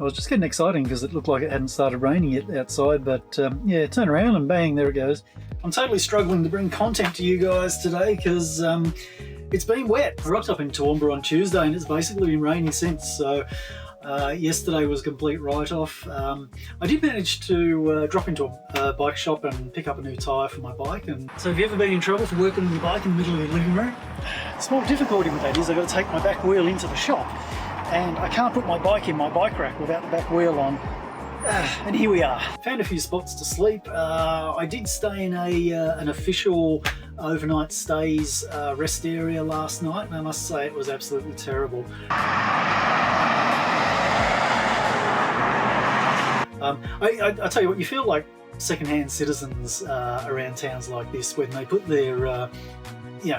I was just getting exciting because it looked like it hadn't started raining yet outside, but yeah, turn around and bang, there it goes. I'm totally struggling to bring content to you guys today because it's been wet. I rocked up in Toowoomba on Tuesday and it's basically been raining since, so yesterday was a complete write-off. I did manage to drop into a bike shop and pick up a new tyre for my bike. And so have you ever been in trouble for working on your bike in the middle of your living room? The small difficulty with that is I've got to take my back wheel into the shop and I can't put my bike in my bike rack without the back wheel on. And here we are. Found a few spots to sleep. I did stay in an official overnight stays rest area last night, and I must say it was absolutely terrible. I tell you what, you feel like second-hand citizens around towns like this when they put their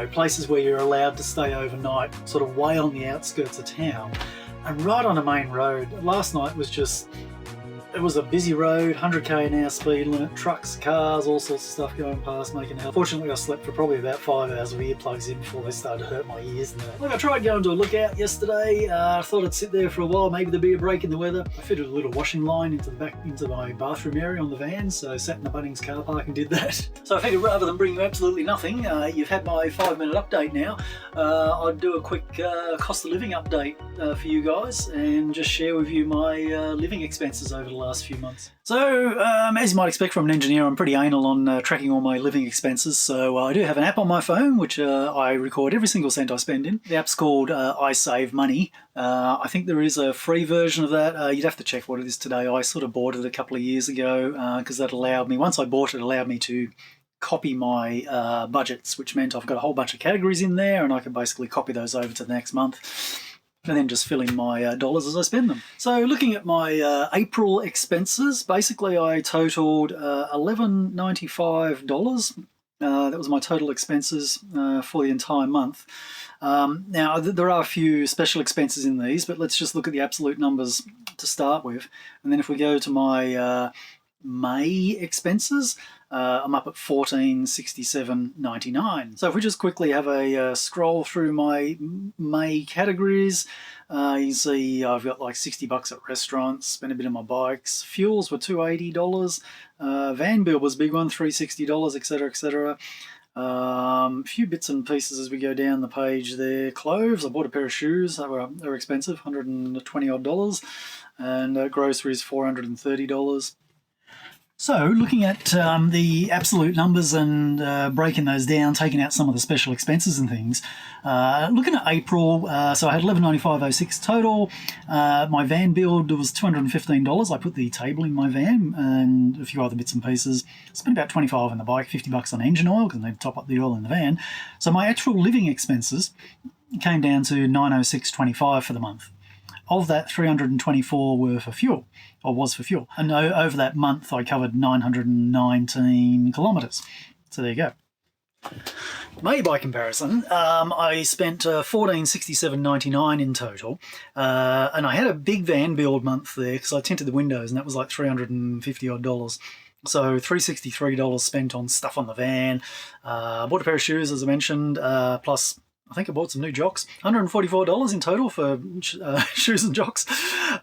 places where you're allowed to stay overnight sort of way on the outskirts of town and right on a main road. Last night was just, it was a busy road, 100k an hour speed limit, trucks, cars, all sorts of stuff going past, making hell. Fortunately, I slept for probably about 5 hours with earplugs in before they started to hurt my ears. Look, I tried going to a lookout yesterday. I thought I'd sit there for a while, maybe there'd be a break in the weather. I fitted a little washing line into my bathroom area on the van, so I sat in the Bunnings car park and did that. So I figured rather than bring you absolutely nothing, you've had my 5-minute update now. I'd do a quick cost of living update for you guys and just share with you my living expenses over the last few months. So, as you might expect from an engineer, I'm pretty anal on tracking all my living expenses. So I do have an app on my phone, which I record every single cent I spend in. The app's called I Save Money. I think there is a free version of that. You'd have to check what it is today. I sort of bought it a couple of years ago because that allowed me, once I bought it, allowed me to copy my budgets, which meant I've got a whole bunch of categories in there and I can basically copy those over to the next month and then just fill in my dollars as I spend them. So looking at my April expenses, basically I totaled $11.95. That was my total expenses for the entire month. Now, there are a few special expenses in these, but let's just look at the absolute numbers to start with. And then if we go to my May expenses, I'm up at $14.67.99. So if we just quickly have a scroll through my May categories, you see I've got like $60 at restaurants, spent a bit on my bikes, fuels were $280, van bill was a big one, $360, etc, etc. A few bits and pieces as we go down the page there. Clothes, I bought a pair of shoes, they were expensive, $120 odd, and groceries $430. So looking at the absolute numbers and breaking those down, taking out some of the special expenses and things, looking at April, so I had $11.95.06 total. My van bill was $215. I put the table in my van and a few other bits and pieces. Spent about $25 on the bike, $50 on engine oil because I need to top up the oil in the van. So my actual living expenses came down to $906.25 for the month. Of that, $324 were for fuel, or was for fuel. And over that month, I covered 919 kilometres. So there you go. May by comparison, I spent $1467.99 in total, and I had a big van build month there because I tinted the windows, and that was like $350 odd. So $363 spent on stuff on the van. Bought a pair of shoes, as I mentioned, plus I think I bought some new jocks. $144 in total for shoes and jocks.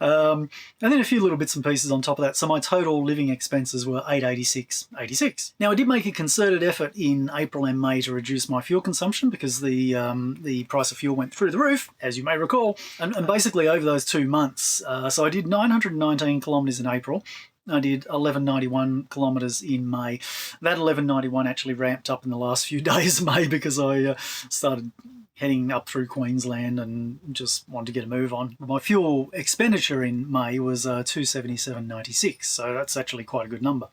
And then a few little bits and pieces on top of that. So my total living expenses were $886.86. Now I did make a concerted effort in April and May to reduce my fuel consumption because the price of fuel went through the roof, as you may recall. And basically over those 2 months, so I did 919 kilometres in April. I did 1191 kilometres in May. That 1191 actually ramped up in the last few days of May because I started heading up through Queensland and just wanted to get a move on. My fuel expenditure in May was $277.96, so that's actually quite a good number.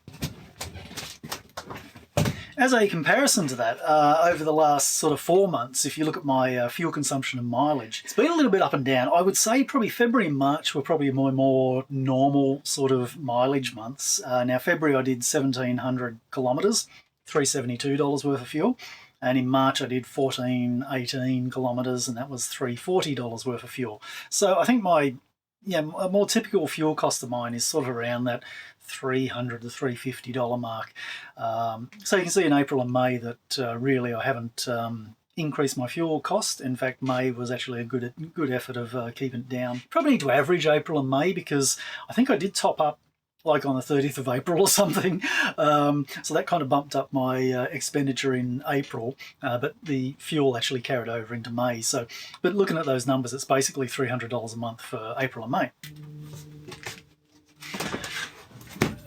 As a comparison to that, over the last sort of 4 months, if you look at my fuel consumption and mileage, it's been a little bit up and down. I would say probably February and March were probably my more normal sort of mileage months. Now, February I did 1,700 kilometres, $372 worth of fuel. And in March I did 1,418 kilometres, and that was $340 worth of fuel. So I think a more typical fuel cost of mine is sort of around that $300 to $350 mark. So you can see in April and May that really I haven't increase my fuel cost. In fact, May was actually a good effort of keeping it down. Probably need to average April and May, because I think I did top up like on the 30th of April or something. So that kind of bumped up my expenditure in April, but the fuel actually carried over into May. So, but looking at those numbers, it's basically $300 a month for April and May.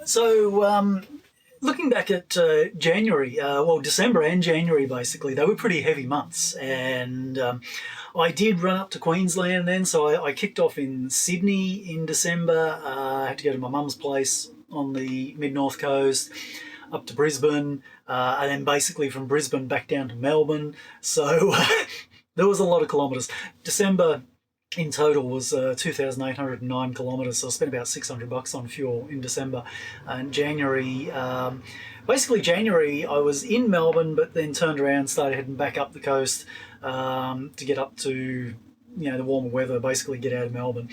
So looking back at January, well, December and January, basically, they were pretty heavy months. And I did run up to Queensland then, so I kicked off in Sydney in December. I had to go to my mum's place on the mid-north coast, up to Brisbane, and then basically from Brisbane back down to Melbourne. So there was a lot of kilometres. December in total was 2,809 kilometres, so I spent about $600 on fuel in December. And January, basically January I was in Melbourne, but then turned around, started heading back up the coast to get up to, you know, the warmer weather, basically get out of Melbourne.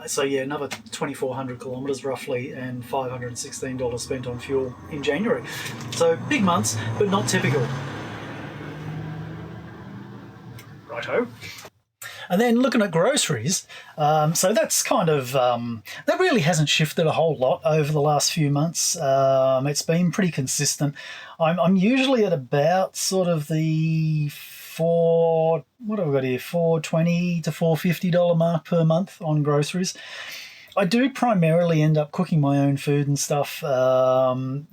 So yeah, another 2,400 kilometres roughly, and $516 spent on fuel in January. So big months, but not typical. Righto. And then looking at groceries, so that's kind of, that really hasn't shifted a whole lot over the last few months. It's been pretty consistent. I'm usually at about sort of the what have I got here, $420 to $450 mark per month on groceries. I do primarily end up cooking my own food and stuff,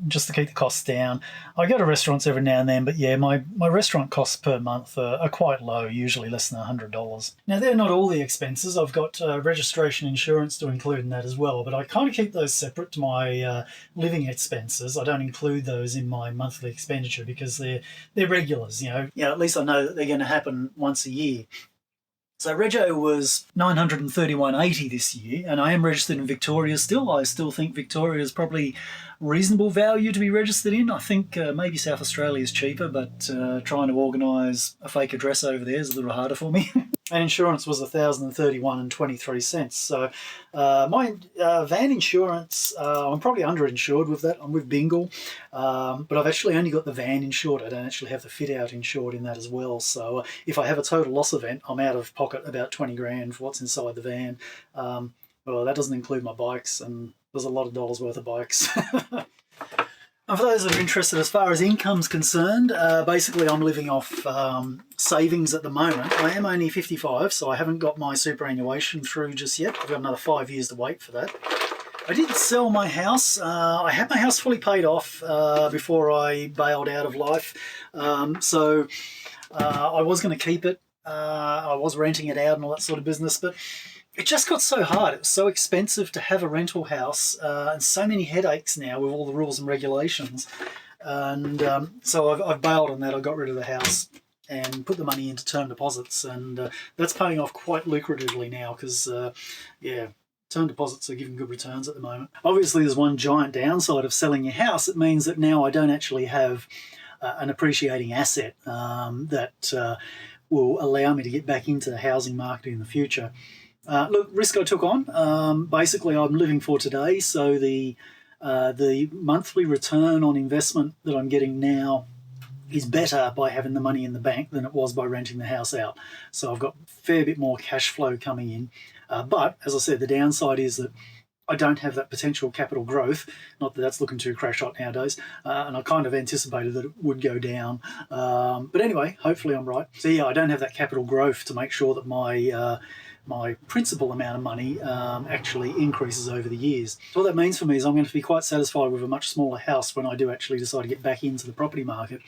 just to keep the costs down. I go to restaurants every now and then, but yeah, my restaurant costs per month are quite low, usually less than $100. Now, they're not all the expenses. I've got registration insurance to include in that as well, but I kind of keep those separate to my living expenses. I don't include those in my monthly expenditure because they're regulars, you know. Yeah, at least I know that they're going to happen once a year. So rego was $931.80 this year, and I am registered in Victoria still. I still think Victoria is probably reasonable value to be registered in. I think maybe South Australia is cheaper, but trying to organise a fake address over there is a little harder for me. And insurance was $1,031.23. So my van insurance, I'm probably underinsured with that. I'm with Bingle, but I've actually only got the van insured. I don't actually have the fit out insured in that as well. So if I have a total loss event, I'm out of pocket about 20 grand for what's inside the van. Well, that doesn't include my bikes, and there's a lot of dollars worth of bikes. And for those that are interested, as far as income's concerned, basically I'm living off savings at the moment. I am only 55, so I haven't got my superannuation through just yet. I've got another 5 years to wait for that. I did sell my house. I had my house fully paid off before I bailed out of life. So I was going to keep it. I was renting it out and all that sort of business, but it just got so hard. It was so expensive to have a rental house, and so many headaches now with all the rules and regulations. And so I've bailed on that. I got rid of the house and put the money into term deposits, and that's paying off quite lucratively now because, yeah, term deposits are giving good returns at the moment. Obviously, there's one giant downside of selling your house. It means that now I don't actually have an appreciating asset that will allow me to get back into the housing market in the future. Look, risk I took on. Basically, I'm living for today, so the monthly return on investment that I'm getting now is better by having the money in the bank than it was by renting the house out. So I've got a fair bit more cash flow coming in. But, as I said, the downside is that I don't have that potential capital growth. Not that that's looking too crash hot nowadays. And I kind of anticipated that it would go down. But anyway, hopefully I'm right. So yeah, I don't have that capital growth to make sure that my principal amount of money actually increases over the years. So what that means for me is I'm going to be quite satisfied with a much smaller house when I do actually decide to get back into the property market,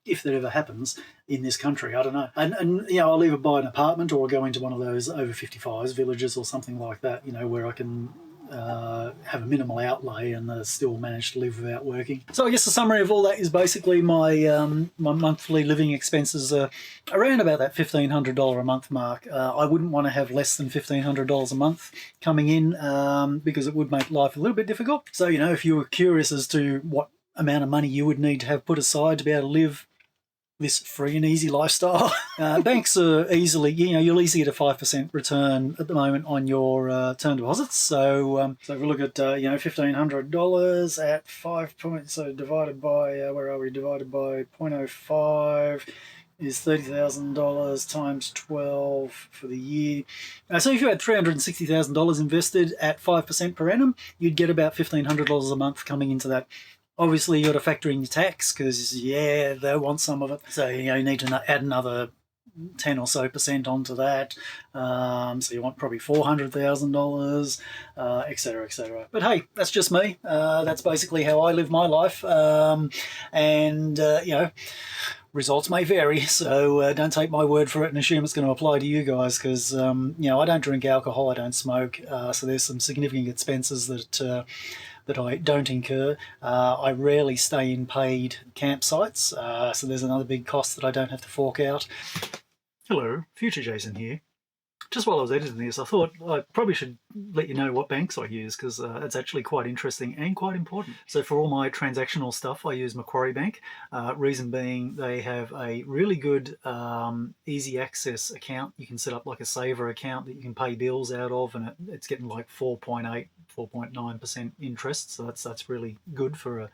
if that ever happens in this country. I don't know. And you know, I'll either buy an apartment or I'll go into one of those over 55s villages or something like that, you know, where I can have a minimal outlay and still manage to live without working. So I guess the summary of all that is basically my my monthly living expenses are around about that $1,500 a month mark. I wouldn't want to have less than $1,500 a month coming in because it would make life a little bit difficult. So, you know, if you were curious as to what amount of money you would need to have put aside to be able to live this free and easy lifestyle. Banks are easily, you know, you'll easily get a 5% return at the moment on your term deposits. So, so if we look at, you know, $1,500 at 5 points, so divided by, where are we? Divided by 0.05, is $30,000 times 12 for the year. So if you had $360,000 invested at 5% per annum, you'd get about $1,500 a month coming into that. Obviously, you got to factor in your tax because, yeah, they want some of it. So you need to add another 10 or so % onto that. So you want probably $400,000, et cetera, et cetera. But hey, that's just me. That's basically how I live my life. Results may vary, so don't take my word for it and assume it's going to apply to you guys, because I don't drink alcohol, I don't smoke, so there's some significant expenses that I don't incur. I rarely stay in paid campsites, so there's another big cost that I don't have to fork out. Hello, Future Jason here. Just while I was editing this, I thought I probably should let you know what banks I use, because it's actually quite interesting and quite important. So for all my transactional stuff, I use Macquarie Bank. Reason being, they have a really good easy access account. You can set up like a saver account that you can pay bills out of, and it's getting like 4.8, 4.9% interest. So that's really good for a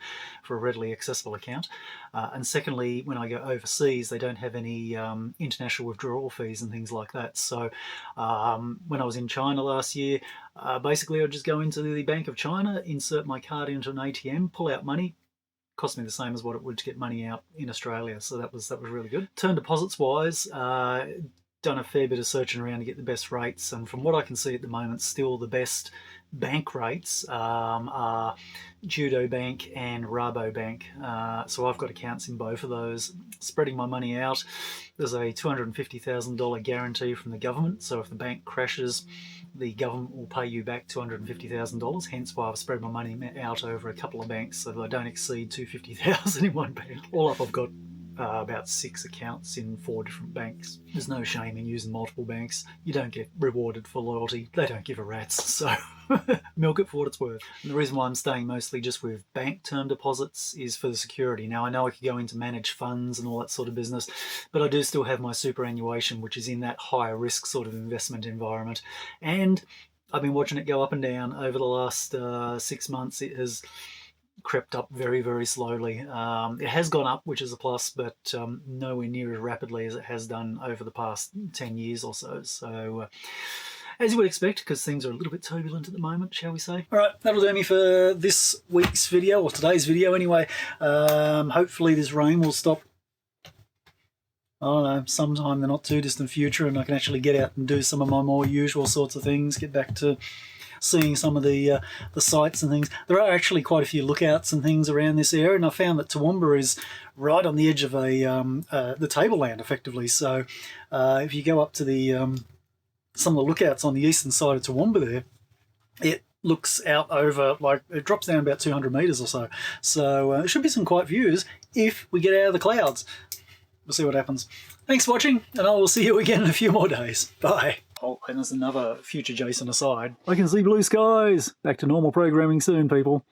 readily accessible account. And secondly, when I go overseas, they don't have any international withdrawal fees and things like that. So when I was in China last year, basically I'd just go into the Bank of China, insert my card into an ATM, pull out money. Cost me the same as what it would to get money out in Australia, so that was really good. Term deposits wise, done a fair bit of searching around to get the best rates, and from what I can see at the moment, still the best bank rates are Judo Bank and Rabobank. So I've got accounts in both of those. Spreading my money out, there's a $250,000 guarantee from the government, so if the bank crashes, the government will pay you back $250,000, hence why I've spread my money out over a couple of banks so that I don't exceed $250,000 in one bank. All up, I've got about 6 accounts in 4 different banks. There's no shame in using multiple banks. You don't get rewarded for loyalty. They don't give a rat's, so milk it for what it's worth. And the reason why I'm staying mostly just with bank term deposits is for the security. Now, I know I could go into managed funds and all that sort of business, but I do still have my superannuation, which is in that higher risk sort of investment environment. And I've been watching it go up and down over the last 6 months. It has crept up very, very slowly. It has gone up, which is a plus, but nowhere near as rapidly as it has done over the past 10 years or so. So as you would expect, because things are a little bit turbulent at the moment, shall we say. All right, that'll do me for this week's video, or today's video anyway. Hopefully this rain will stop, I don't know, sometime in the not too distant future, and I can actually get out and do some of my more usual sorts of things, get back to seeing some of the sights and things. There are actually quite a few lookouts and things around this area, and I found that Toowoomba is right on the edge of the tableland, effectively. So if you go up to the some of the lookouts on the eastern side of Toowoomba there, it looks out over, like, it drops down about 200 metres or so. So it should be some quiet views if we get out of the clouds. We'll see what happens. Thanks for watching, and I will see you again in a few more days. Bye. Oh, and there's another Future Jason aside. I can see blue skies. Back to normal programming soon, people.